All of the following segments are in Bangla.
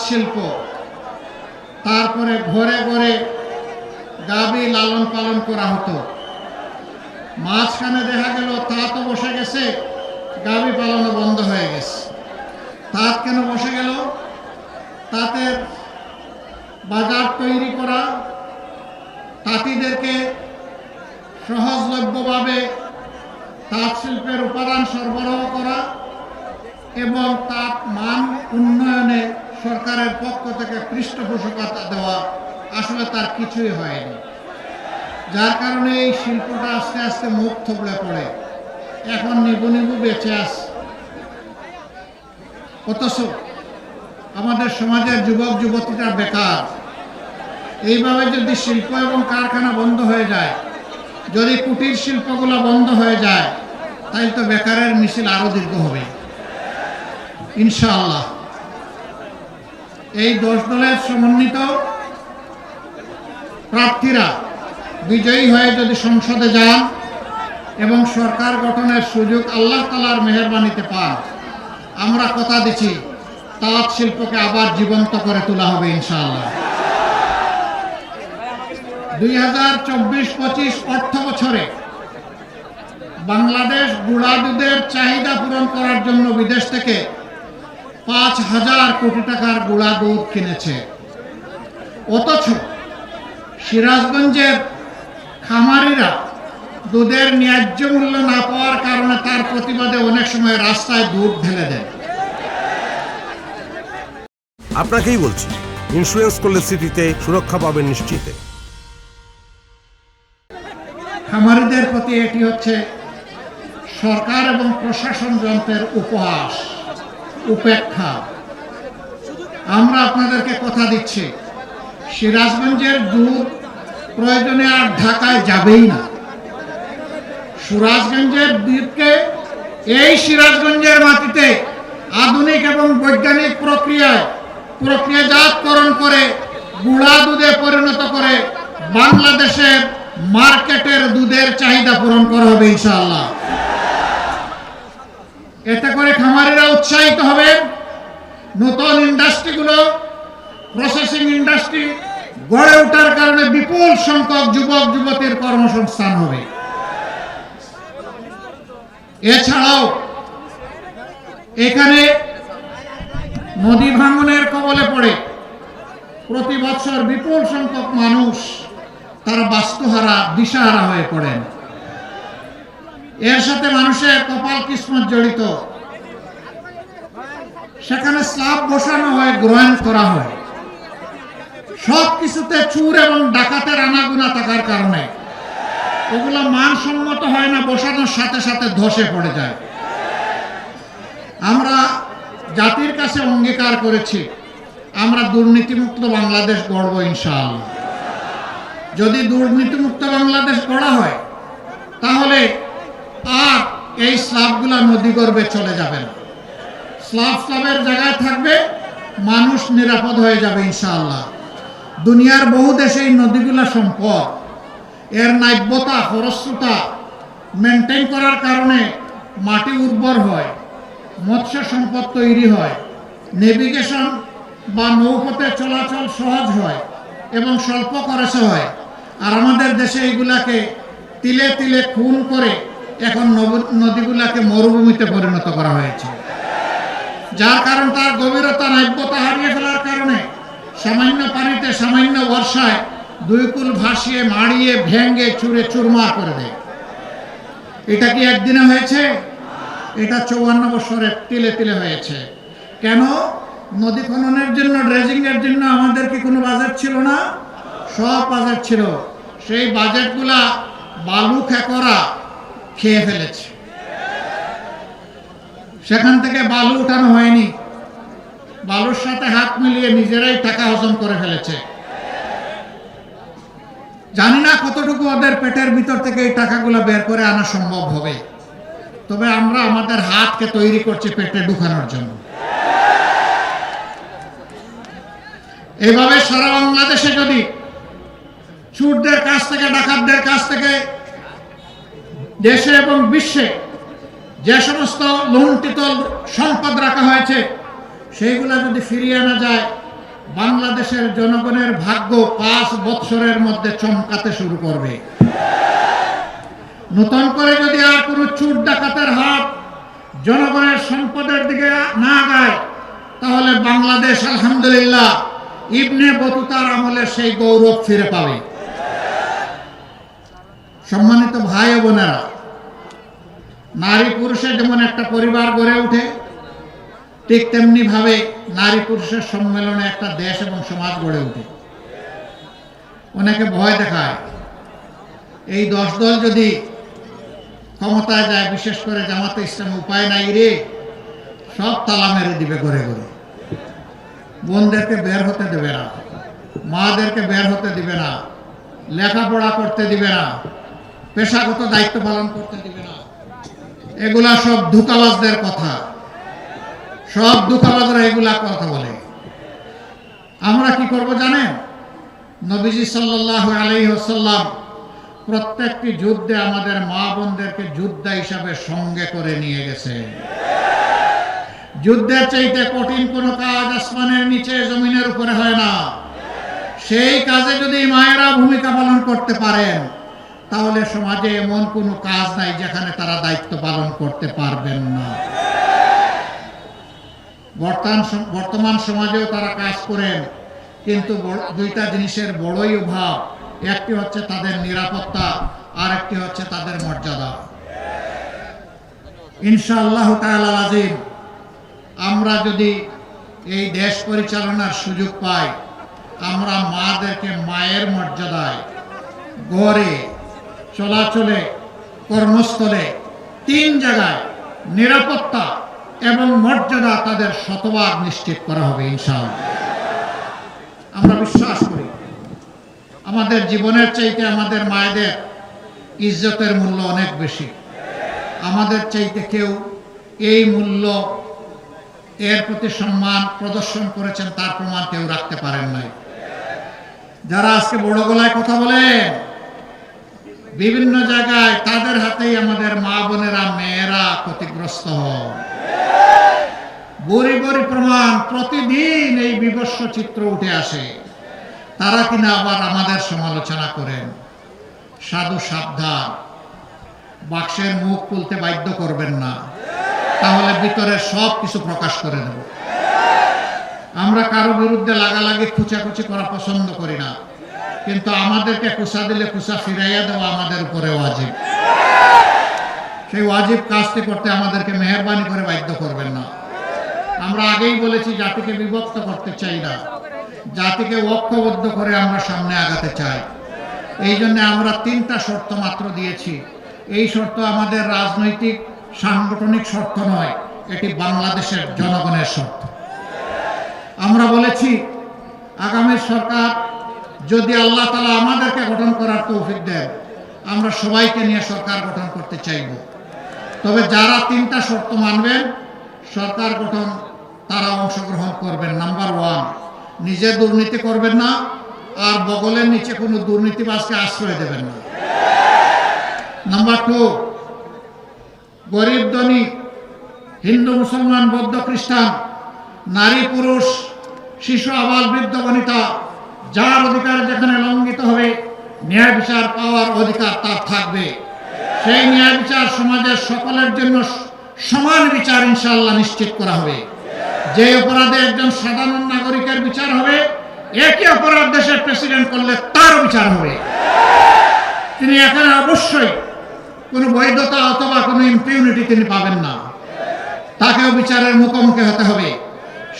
শিল্প, তারপরে ঘরে ঘরে গাভী লালন পালন করা হতো। মাঝখানে দেখা গেল তাঁতও বসে গেছে, গাভী পালনও বন্ধ হয়ে গেছে। তাঁত কেন বসে গেল? তাঁতের বাজার তৈরি করা, তাঁতিদেরকে সহজলভ্যভাবে তাঁত শিল্পের উপাদান সরবরাহ করা এবং তাঁত মান উন্নয়নে সরকারের পক্ষ থেকে পৃষ্ঠপোষকতা দেওয়া, আসলে তার কিছুই হয়নি। যার কারণে এই শিল্পটা আস্তে আস্তে মুখ থুবড়ে পড়ে এখন নিবু নিবু বেঁচে আসে। অথচ আমাদের সমাজের যুবক যুবতীরা বেকার। এইভাবে যদি শিল্প এবং কারখানা বন্ধ হয়ে যায়, যদি কুটির শিল্পগুলো বন্ধ হয়ে যায়, তাই তো বেকারের মিছিল আরো দীর্ঘ হবে ইনশাআল্লাহ। এই 10 দলের সমন্বিত প্রার্থীরা বিজয়ী হয়ে যদি সংসদে যান এবং সরকার গঠনের সুযোগ আল্লাহ তাআলার মেহেরবানিতে পান, আমরা কথা দিচ্ছি তাঁত শিল্পকে আবার জীবন্ত করে তোলা হবে ইনশাআল্লাহ। 2024-25 অর্থ বছরে বাংলাদেশ গুঁড়া দুধের চাহিদা পূরণ করার জন্য বিদেশ থেকে 5,000 কোটি টাকার গুঁড়া দুধ কিনেছে। অথচ সিরাজগঞ্জের খামারিরা দুধের ন্যায্য মূল্য না পাওয়ার কারণে তার প্রতিবাদে অনেক সময় রাস্তায় দুধ ঢেলে দেয়। আপনাকেই বলছি, ইন্স্যুরেন্স করলে সিটিতে সুরক্ষা পাবেন নিশ্চিতে। খামারিদের প্রতি এটি হচ্ছে সরকার এবং প্রশাসন যন্ত্রের উপহাস, উপেক্ষা। আমরা আপনাদেরকে কথা দিচ্ছি, সিরাজগঞ্জের দুধ প্রয়োজনে আর ঢাকায় যাবেই না। সিরাজগঞ্জের দুধকে এই সিরাজগঞ্জের মাটিতে আধুনিক এবং বৈজ্ঞানিক প্রক্রিয়াজাতকরণ করে গুঁড়া দুধে পরিণত করে বাংলাদেশের মার্কেটের দুধের চাহিদা পূরণ করা হবে ইনশাআল্লাহ। এতে করে খামারিরা উৎসাহিত হবে, নতুন ইন্ডাস্ট্রিগুলো, প্রসেসিং ইন্ডাস্ট্রি গড়ে ওঠার কারণে বিপুল সংখ্যক যুবক যুবতীর কর্মসংস্থান হবে। এছাড়াও এখানে নদী ভাঙনের কবলে পড়ে প্রতি বছর বিপুল সংখ্যক মানুষ তারা বাস্তুহারা, দিশাহারা হয়ে পড়েন। এর সাথে মানুষের কপাল কিসমত জড়িত। সেখানে স্ল্যাব বসানো হয়, গ্রহণ করা হয়, সব কিছুতে চুর এবং ডাকাতের আনাগোনা থাকার কারণে এগুলো মানসম্মত হয় না, বসানোর সাথে সাথে ধসে পড়ে যায়। আমরা জাতির কাছে অঙ্গীকার করেছি, আমরা দুর্নীতিমুক্ত বাংলাদেশ গড়ব ইনশাআল্লাহ। যদি দুর্নীতিমুক্ত বাংলাদেশ গড়া হয়, তাহলে আর এই স্ল্যাবগুলা নদী গর্ভে চলে যাবে না। স্ল্যাবের জায়গায় থাকবে, মানুষ নিরাপদ হয়ে যাবে ইনশাআল্লাহ। দুনিয়ার বহু দেশে এই নদীগুলা সম্পদ, এর নাব্যতা, খরস্রোতা মেনটেন করার কারণে মাটি উর্বর হয়, মৎস্য সম্পদ তৈরি হয়, নেভিগেশন বা নৌপথে চলাচল সহজ হয় এবং স্বল্প খরচে হয়। আর আমাদের দেশে এইগুলাকে তিলে তিলে খুন করে এখন নদীগুলাকে মরুভূমিতে পরিণত করা হয়েছে, যার কারণ তার গভীরতা, নাব্যতা হারিয়ে ফেলার কারণে সামান্য পানিতে, সামান্য বর্ষায় 2 কূল ভাসিয়ে, মাড়িয়ে, ভেঙ্গে, চুরে চুরমার করে দেয়। এটা কি একদিনে হয়েছে? এটা 54 বছরে তিলে তিলে হয়েছে। কেন? নদী খননের জন্য, ড্রেজিং এর জন্য আমাদের কি কোনো বাজেট ছিল না? সব বাজেট ছিল। সেই বাজেটগুলা বালু খেকরা খেয়ে ফেলেছে। সেখান থেকে বালু উঠানো হয়নি, বালুর সাথে হাত মিলিয়ে নিজেরাই টাকা হজম করে ফেলেছে। জানি না কতটুকু ওদের পেটের ভিতর থেকে এই টাকাগুলো বের করে আনা সম্ভব হবে, তবে আমরা আমাদের হাতকে তৈরি করছি পেটে ঢুকানোর জন্য। এভাবে সারা বাংলাদেশে যদি চোরদের কাছ থেকে, ডাকাতদের কাছ থেকে দেশে এবং বিশ্বে যে সমস্ত লুণ্ঠিত সম্পদ রাখা হয়েছে সেইগুলা যদি ফিরিয়ে আনা যায়, বাংলাদেশের জনগণের ভাগ্য 5 বছরের মধ্যে চমকাতে শুরু করবে। নতুন করে যদি আর কোনো চুর ডাকাতের হাত জনগণের সম্পদের দিকে না গায়, তাহলে বাংলাদেশ আলহামদুলিল্লাহ ইবনে বতুতার আমলে সেই গৌরব ফিরে পাবে। সম্মানিত ভাই ও বোনেরা, নারী পুরুষের যেমন একটা পরিবার গড়ে ওঠে, ঠিক তেমনি ভাবে নারী পুরুষের সম্মেলনে একটা দেশ এবং সমাজ গড়ে ওঠে। অনেকে ভয় দেখায় এই 10 দল যদি ক্ষমতায় যায়, বিশেষ করে জামাতে ইসলাম, উপায় নাই রে, সব তালা মেরে দিবে ঘরে ঘরে, বোনদেরকে বের হতে দেবে না, মাদেরকে বের হতে দিবে না, লেখাপড়া করতে দিবে না, পেশাগত দায়িত্ব পালন করতে দিবে না। এগুলা সব ধোঁকাবাজদের কথা, সব ধোঁকাবাজরা এগুলা কথা বলে। আমরা কি করব জানেন? নবীজি সাল্লাল্লাহু আলাইহি ওয়াসাল্লাম প্রত্যেকটি যুদ্ধে আমাদের মা বোনদেরকে যোদ্ধা হিসাবে সঙ্গে করে নিয়ে গেছে। যুদ্ধের চাইতে কঠিন কোনো কাজ আসমানের নিচে জমিনের উপরে হয় না। সেই কাজে যদি মায়েরা ভূমিকা পালন করতে পারেন, তাহলে সমাজে এমন কোনো কাজ নাই যেখানে তারা দায়িত্ব পালন করতে পারবেন না। বর্তমান সমাজেও তারা কাজ করেন, কিন্তু দুইটা জিনিসের বড়ই অভাব। একটি হচ্ছে তাদের নিরাপত্তা, আর একটি হচ্ছে তাদের মর্যাদা। ইনশাআল্লাহ তাআলা আজিম, আমরা যদি এই দেশ পরিচালনার সুযোগ পাই, আমরা মাদেরকে মায়ের মর্যাদায়, ঘরে, চলাচলে, কর্মস্থলে, 3 জায়গায় নিরাপত্তা এবং মর্যাদা তাদের শতভাগ নিশ্চিত করা হবে ইনশাআল্লাহ। আমরা বিশ্বাস করি আমাদের জীবনের চাইতে আমাদের মায়েদের ইজ্জতের মূল্য অনেক বেশি। আমাদের চাইতে কেউ এই মূল্য, এর প্রতি সম্মান প্রদর্শন করেছেন তার প্রমাণ কেউ রাখতে পারেন নাই। যারা আজকে বড় গলায় কথা বলেন বিভিন্ন জায়গায়, তাদের হাতেই আমাদের মা বোনেরা, মেয়েরা ক্ষতিগ্রস্ত হন। বড়ি বড়ি প্রমাণ, প্রতিদিন এই বিভৎস চিত্র উঠে আসে। তারা কিনা আবার আমাদের সমালোচনা করেন। সাধু সাবধান, বাক্সের মুখ খুলতে বাধ্য করবেন না, তাহলে ভিতরে সব কিছু প্রকাশ করে দেব। আমরা কারো বিরুদ্ধে লাগালাগি, খুচাখুচি করা পছন্দ করি না, কিন্তু আমাদেরকে কুসা দিলে কুসা ফিরাইয়া দেওয়া আমাদের উপরে ওয়াজিব। সেই ওয়াজিব কাজটি করতে আমাদেরকে মেহেরবানি করে বাধ্য করবেন না। আমরা আগেই বলেছি, জাতিকে বিভক্ত করতে চাই না, জাতিকে ঐক্যবদ্ধ করে আমরা সামনে আগাতে চাই। এই জন্য আমরা 3টা শর্ত মাত্র দিয়েছি। এই শর্ত আমাদের রাজনৈতিক সাংগঠনিক শর্ত নয়, এটি বাংলাদেশের জনগণের শর্ত। আমরা বলেছি, আগামী সরকার যদি আল্লাহ তাআলা আমাদেরকে গঠন করার তৌফিক দেন, আমরা সবাইকে নিয়ে সরকার গঠন করতে চাইব। তবে যারা 3টা শর্ত মানবেন, সরকার গঠন তারা অংশগ্রহণ করবেন। নাম্বার 1, নিজে দুর্নীতি করবেন না, আর বগলের নিচে কোনো দুর্নীতিবাজকে আশ্রয় দেবেন না। নাম্বার 2, গরিব ধনী, হিন্দু মুসলমান বৌদ্ধ খ্রিস্টান, নারী পুরুষ, শিশু আবাল বৃদ্ধ বনিতা, যার অধিকার যেখানে লঙ্ঘিত হবে, ন্যায় বিচার পাওয়ার অধিকার তার থাকবে। সেই ন্যায় বিচার সমাজের সকলের জন্য সমান বিচার ইনশাআল্লাহ নিশ্চিত করা হবে। যে অপরাধে একজন সাধারণ নাগরিকের বিচার হবে, একই অপরাধ দেশের প্রেসিডেন্ট করলে তার বিচার হবে। তিনি এখানে অবশ্যই কোনো বৈধতা অথবা কোনো ইম্পিউনিটি তিনি পাবেন না, তাকেও বিচারের মুখোমুখি হতে হবে।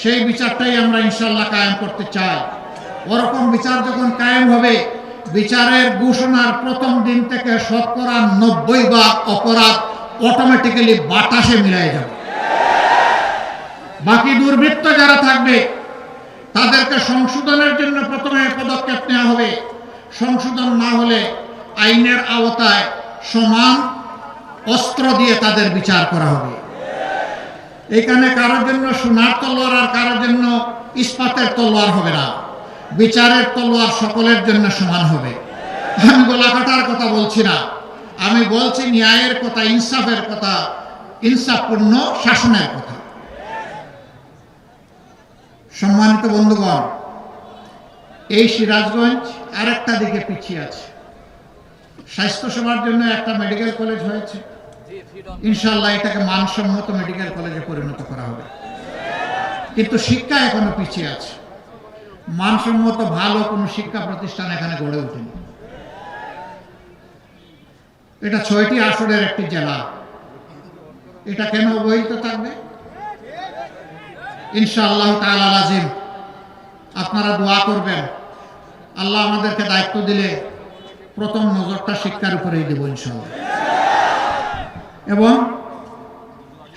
সেই বিচারটাই আমরা ইনশাআল্লাহ কায়েম করতে চাই। ওরকম বিচার যখন কায়েম হবে, বিচারের ঘোষণার প্রথম দিন থেকে 90% অপরাধ অটোমেটিক্যালি বাতাসে মিলাই যাবে। বাকি দুর্বৃত্ত যারা থাকবে, তাদেরকে সংশোধনের জন্য প্রথমে পদক্ষেপ নেওয়া হবে। সংশোধন না হলে আইনের আওতায় সমান অস্ত্র দিয়ে তাদের বিচার করা হবে। এখানে কারোর জন্য সোনার তলোয়ার আর কারোর জন্য ইস্পাতের তলোয়ার হবে না। বিচারের তলোয়ার সকলের জন্য সমান হবে। আমি গোলাকাটার কথা বলছি না, আমি বলছি ন্যায়ের কথা, ইনসাফের কথা, ইনসাফপূর্ণ শাসনের কথা। সম্মানিত বন্ধুগণ, এই সিরাজগঞ্জ আরেকটা দিকে পিছিয়ে আছে। স্বাস্থ্যসেবার জন্য একটা মেডিকেল কলেজ হয়েছে, ইনশাআল্লাহ এটাকে মানসম্মত মেডিকেল কলেজে পরিণত করা হবে। কিন্তু শিক্ষা এখনো পিছিয়ে আছে, মানসম্মত ভালো কোনো শিক্ষা প্রতিষ্ঠান এখানে গড়ে ওঠেনি। এটা 6টি আসনের একটি জেলা, এটা কেন অবহেলিত থাকবে? ইনশাআল্লাহ তাআলা লাজিম আপনারা দোয়া করবেন, আল্লাহ আমাদেরকে দায়িত্ব দিলে প্রথম নজরটা শিক্ষার উপরেই দেব ইনশাআল্লাহ। এবং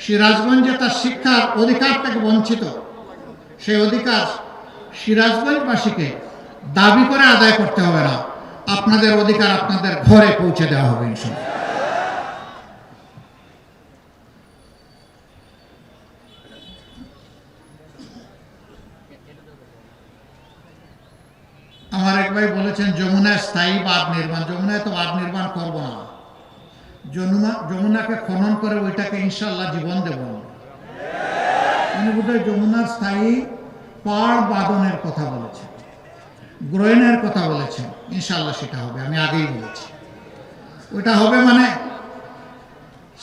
সিরাজগঞ্জে তার শিক্ষার অধিকার থেকে বঞ্চিত, সেই অধিকার সিরাজগঞ্জবাসীকে দাবি করে আদায় করতে হবে না, আপনাদের অধিকার আপনাদের ঘরে পৌঁছে দেওয়া হবে ইনশাআল্লাহ। আমার এক ভাই বলেছেন যমুনায় স্থায়ী বাঁধ নির্মাণ, যমুনায় তো বাঁধ নির্মাণ করব না, যমুনাকে খনন করে ওইটাকে ইনশাআল্লাহ জীবন দেব। উনি বোধহয় যমুনার স্থায়ী পাড় বাঁধনের কথা বলেছেন, গ্রহণের কথা বলেছেন, ইনশাআল্লাহ সেটা হবে, আমি আগেই বলেছি। ওইটা হবে মানে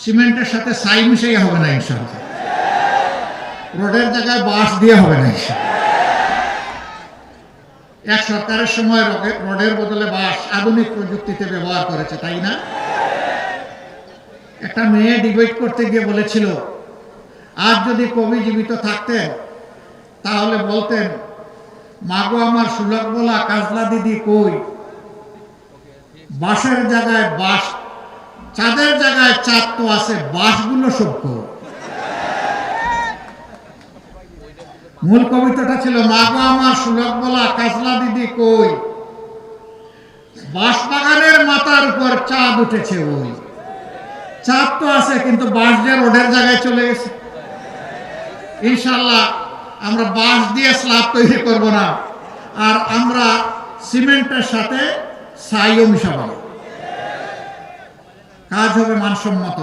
সিমেন্টের সাথে ছাই মিশিয়ে হবে না ইনশাআল্লাহ, রোডের জায়গায় বাঁশ দিয়ে হবে না ইনশাআল্লাহ। এক সরকারের সময় রোডের বদলে বাঁশ আধুনিক প্রযুক্তিতে ব্যবহার করেছে, তাই না? একটা মেয়ে ডিবেট করতে গিয়ে বলেছিল, আজ যদি কবি জীবিত থাকতেন তাহলে বলতেন, মাগো আমার সুলভ বলা কাজলা দিদি কই, বাঁশের জায়গায় বাঁশ, চাঁদের জায়গায় চাঁদ তো আছে, বাঁশগুলো সব কই। মূল কবিতাটা ছিল, মাগো আমার সুলভ বলা কাজলা দিদি কই, বাঁশ বাগানের মাথার উপর চাঁদ উঠেছে ওই। চাঁদ তো আছে কিন্তু বাঁশ যে রোডের জায়গায় চলে গেছে। ইনশাআল্লাহ আমরা বাঁশ দিয়ে স্ল্যাব তৈরি করব না, আর আমরা সিমেন্টের সাথে ছাইও মিশাবো। কাজ হবে মানসম্মত,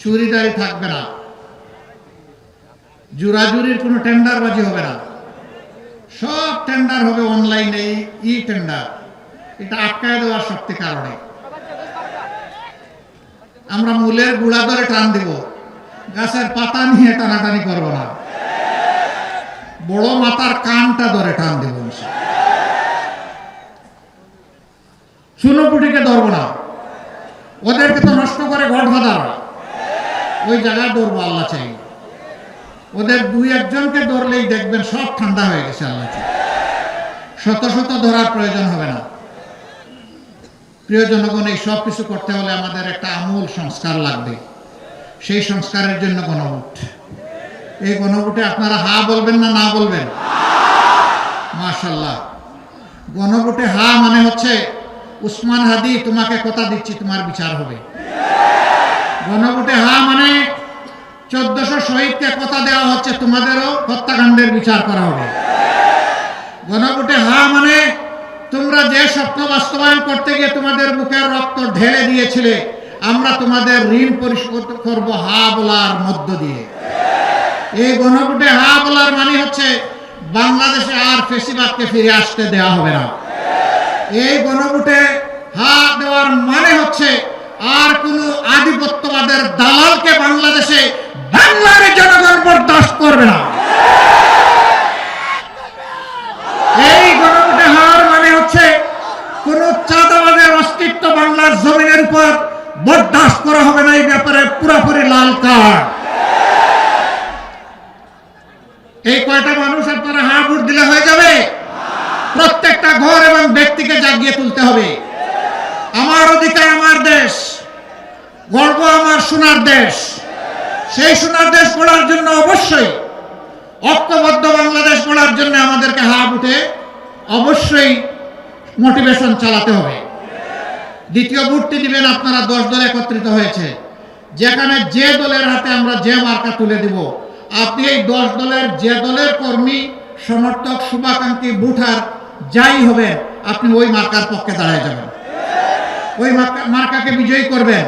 চুরিদারি থাকবে না, জোরাজুরির কোনো টেন্ডারবাজি হবে না, সব টেন্ডার হবে অনলাইনে, ই টেন্ডার। এটা আটকায় দেওয়ার শক্তি কারণে আমরা মূলের গুড়া ধরে টান দিব, গাছের পাতা নিয়ে টানাটানি করব না, বড় মাথার কানটা ধরে টান দিব। চুনোপুটিকে ধরবো না, ওদেরকে তো নষ্ট করে ঘট বাঁধার, ওই জায়গায় ধরবো আল্লাহ চাই। ওদের 2-1 জনকে ধরলেই দেখবেন সব ঠান্ডা হয়ে গেছে আল্লাহ চাই, শত শত ধরার প্রয়োজন হবে না। প্রিয় জনগণ, এই সব কিছু করতে হলে আমাদের একটা আমূল সংস্কার লাগবে, সেই সংস্কারের জন্য গণভোট। এই গণভোটে আপনারা হা বলবেন না না বলবেন? মাশাআল্লাহ, গণভোটে হা মানে হচ্ছে উসমান হাদি তোমাকে কথা দিচ্ছি তোমার বিচার হবে। গণভোটে হা মানে 1400 শহীদকে কথা দেওয়া হচ্ছে তোমাদেরও হত্যাকাণ্ডের বিচার করা হবে। গণভোটে হা মানে তোমরা যে স্বপ্ন বাস্তবায়ন করতে গিয়ে তোমাদের বুকের রক্ত ঢেলে দিয়েছিলে, আমরা তোমাদের ঋণ পরিশোধ করব হা বলার মধ্য দিয়ে। এই গণভোটে হা বলার মানে হচ্ছে বাংলাদেশে আর ফ্যাসিবাদকে ফিরে আসতে দেওয়া হবে না। এই গণভোটে হা দেওয়ার মানে হচ্ছে আর কোন আধিপত্যবাদের দালালকে বাংলাদেশে বাংলার জনগণ বরদাস্ত করবে না। এই গণভোটে হার মানে হচ্ছে কোন চাঁদাবাজের অস্তিত্ব বাংলার জমিনের উপর বরদাস্ত করা হবে না। এই ব্যাপারে পুরোপুরি লাল কার্ড। এই কয়টা মানুষ আপনারা হা ভোট দিলে হয়ে যাবে? প্রত্যেকটা ঘর এবং ব্যক্তিকে জাগিয়ে তুলতে হবে। আমার অধিকার আমার দেশ, গর্ব আমার সোনার দেশ। সেই সোনার দেশ গড়ার জন্য অবশ্যই ঐক্যবদ্ধ বাংলাদেশ গড়ার জন্য আমাদেরকে হা ভোটে অবশ্যই মোটিভেশন চালাতে হবে। দ্বিতীয় ভোটটি দিবেন আপনারা 10 দল একত্রিত হয়েছে, যেখানে যে দলের হাতে আমরা যে মার্কা তুলে দিব, আপনি এই 10 দলের যে দলের কর্মী সমর্থক শুভাকাঙ্ক্ষী ভোটার যাই হবে, আপনি ওই মার্কার পক্ষে দাঁড়ায় যাবেন, ওই মার্কাকে বিজয়ী করবেন।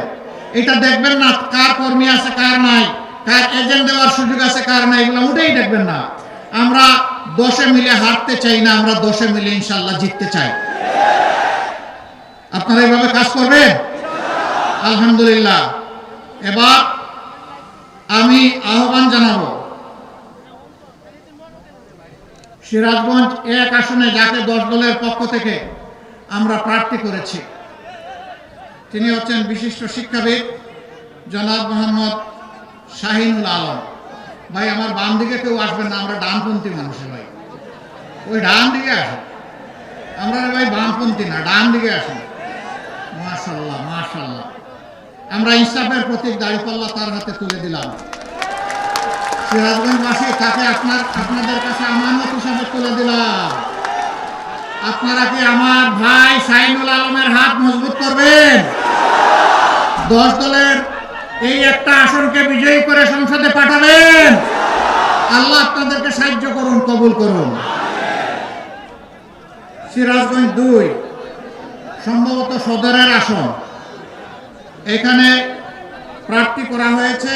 এটা দেখবেন না কার কর্মী আছে কার নাই, কার এজেন্ট দেওয়ার সুযোগ আছে কার নাই, এগুলো মোটেই দেখবেন না। আমরা দশে মিলে হারতে চাই না, আমরা দশে মিলে ইনশাল্লাহ জিততে চাই। আপনারা এইভাবে কাজ করবেন? আলহামদুলিল্লাহ। এবার আমি আহ্বান জানাবো, সিরাজগঞ্জ 1 আসনে যাকে 10 দলের পক্ষ থেকে আমরা প্রার্থী করেছি, তিনি হচ্ছেন বিশিষ্ট শিক্ষাবিদ জনাব মোহাম্মদ শাহিনুল আলম। ভাই আমার বাম দিকে কেউ আসবেন না, আমরা ডানপন্থী মানুষ ভাই, ওই ডান দিকে আসেন। আমরা ভাই বামপন্থী না, ডান দিকে আসেন। মাশাআল্লাহ মাশাআল্লাহ। আমরা ইনসাফের প্রতীক দাঁড়িপাল্লা তার হাতে তুলে দিলাম। সিরাজগঞ্জবাসী তাকে আপনাদের কাছে আমানত হিসাবে তুলে দিলাম। আপনারা কি আমার ভাই শাহিনুল আলমের হাত মজবুত করবেন? 10 দলের এই একটা আসনকে বিজয়ী করে সংসদে পাঠাবেন। আল্লাহ আপনাদেরকে সাহায্য করুন, কবুল করুন। সিরাজগঞ্জ 2 সম্ভবত সদরের আসন, এখানে প্রার্থী করা হয়েছে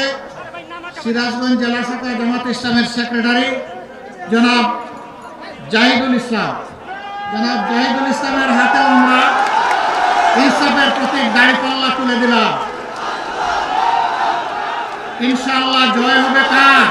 সিরাজগঞ্জ জেলা শাখা জামাত ইসলামের সেক্রেটারি জনাব জাহিদুল ইসলাম। জনাব জাহিদুল ইসলামের হাতে আমরা ইনসাফের প্রতীক দাঁড়িপাল্লা তুলে দিলাম। ইনশাআল্লাহ জয় হবে কার?